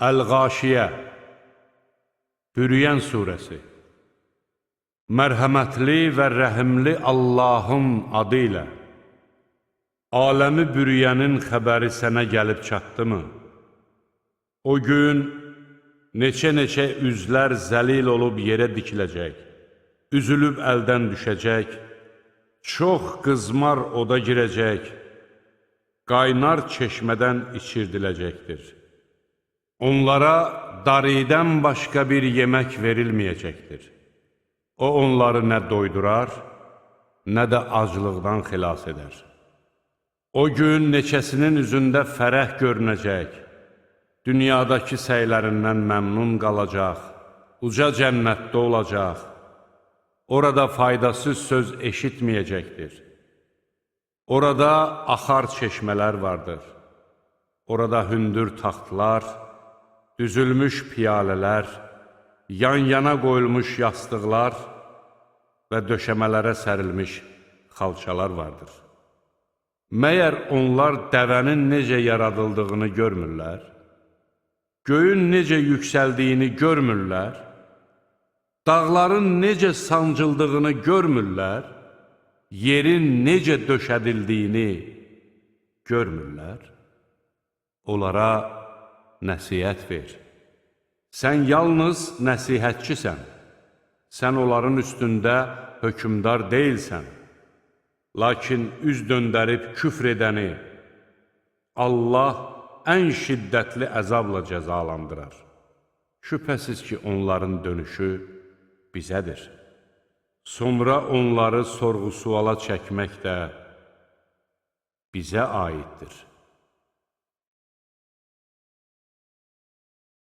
Əl-Ğaşiyə, Bürüyən surəsi. Mərhəmətli və rəhimli Allahın adı ilə. Aləmi bürüyənin xəbəri sənə gəlib çatdımı? O gün neçə-neçə üzlər zəlil olub yerə dikiləcək, üzülüb əldən düşəcək, çox qızmar oda girəcək, qaynar çeşmədən içirdiləcəkdir. Onlara daridən başqa bir yemək verilməyəcəkdir. O onları nə doydurar, nə də aclıqdan xilas edər. O gün neçəsinin üzündə fərəh görünəcək, dünyadakı səylərindən məmnun qalacaq, uca cənnətdə olacaq, orada faydasız söz eşitməyəcəkdir. Orada axar çeşmələr vardır, orada hündür taxtlar, düzülmüş piyalələr, yan-yana qoyulmuş yastıqlar və döşəmələrə sərilmiş xalçalar vardır. Məyər onlar dəvənin necə yaradıldığını görmürlər? Göyün necə yüksəldiyini görmürlər? Dağların necə sancıldığını görmürlər? Yerin necə döşədildiyini görmürlər? Onlara nəsihət ver. Sən yalnız nəsihətçisən. Sən onların üstündə hökmdar deyilsən. Lakin üz döndərib küfr edəni Allah ən şiddətli əzabla cəzalandırar. Şübhəsiz ki, onların dönüşü bizədir. Sonra onları sorğu-suala çəkmək də bizə aiddir.